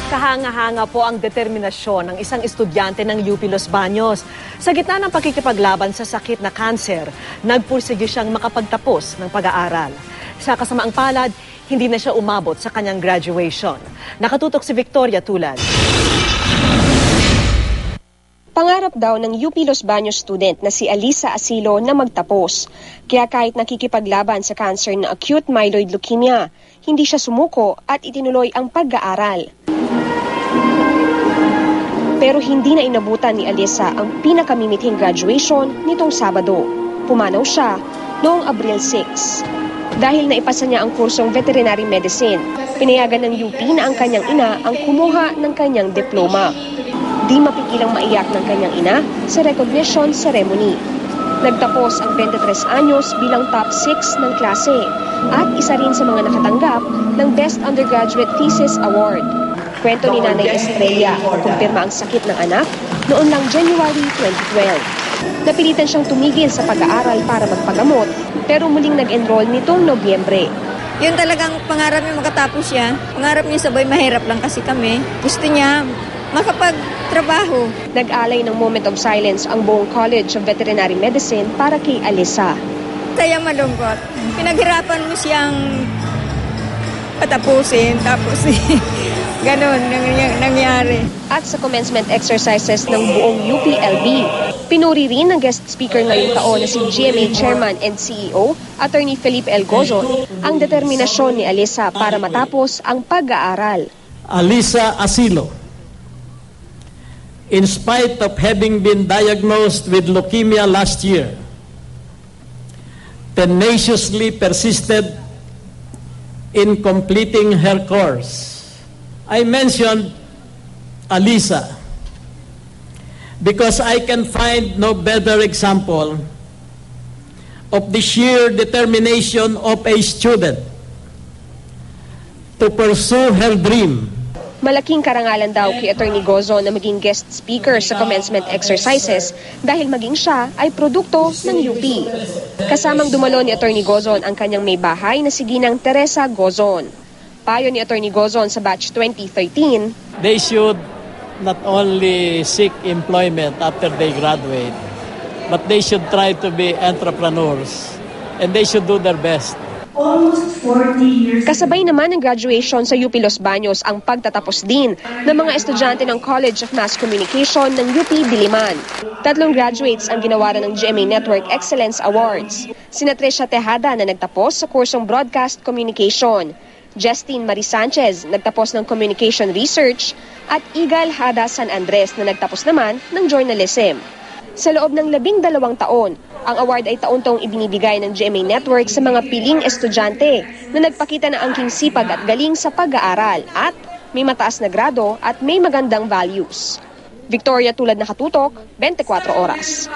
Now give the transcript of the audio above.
Kahanga-hanga po ang determinasyon ng isang estudyante ng UP Los Baños. Sa gitna ng pakikipaglaban sa sakit na kanser, nagpursige siyang makapagtapos ng pag-aaral. Sa kasamaang palad, hindi na siya umabot sa kanyang graduation. Nakatutok si Victoria Tulad. Pangarap daw ng UP Los Baños student na si Alisa Asilo na magtapos. Kaya kahit nakikipaglaban sa cancer na acute myeloid leukemia, hindi siya sumuko at itinuloy ang pag-aaral. Pero hindi na inabutan ni Alisa ang pinakamimithing graduation nitong Sabado. Pumanaw siya noong Abril 6. Dahil naipasa niya ang kursong veterinary medicine, pinayagan ng UP na ang kanyang ina ang kumuha ng kanyang diploma. Di mapigilang maiyak ng kanyang ina sa recognition ceremony. Nagtapos ang 23 anyos bilang top 6 ng klase at isa rin sa mga nakatanggap ng Best Undergraduate Thesis Award. Kwento ni Nanay Estrella, kumpirma ang sakit ng anak noon lang January 2012. Napilitan siyang tumigil sa pag-aaral para magpagamot pero muling nag-enroll nitong Nobyembre. Yun talagang pangarap niya makatapos siya. Pangarap niya sabay mahirap lang kasi kami. Gusto niya makapagtrabaho. Nag-alay ng moment of silence ang buong College of Veterinary Medicine para kay Alisa. Kaya malungkot. Pinaghirapan mo siyang patapusin tapos ganun nangyari. At sa commencement exercises ng buong UPLB, pinuri rin ng guest speaker ngayong taon na si GMA Chairman and CEO, Attorney Felipe L. Gozon, ang determinasyon ni Alisa para matapos ang pag-aaral. Alisa Asilo, in spite of having been diagnosed with leukemia last year, tenaciously persisted in completing her course. I mentioned Alisa because I can find no better example of the sheer determination of a student to pursue her dream. Malaking karangalan daw kay Attorney Gozon na maging guest speaker sa commencement exercises dahil maging siya ay produkto ng UP. Kasamang dumalo ni Attorney Gozon ang kanyang may bahay na si Ginang Teresa Gozon. Payo ni Attorney Gozon sa batch 2013, they should not only seek employment after they graduate, but they should try to be entrepreneurs and they should do their best. Almost 40 years. Kasabay naman ng graduation sa UP Los Baños ang pagtatapos din ng mga estudyante ng College of Mass Communication ng UP Diliman. 3 graduates ang ginawaran ng GMA Network Excellence Awards. Sina Trisha Tejada na nagtapos sa kursong Broadcast Communication, Justine Marie Sanchez nagtapos ng Communication Research at Igal Hada San Andres na nagtapos naman ng Journalism. Sa loob ng 12 taon, ang award ay taon-taong ibinibigay ng GMA Network sa mga piling estudyante na nagpakita ng angking sipag at galing sa pag-aaral at may mataas na grado at may magandang values. Victoria Tulad, Nakatutok, 24 Oras.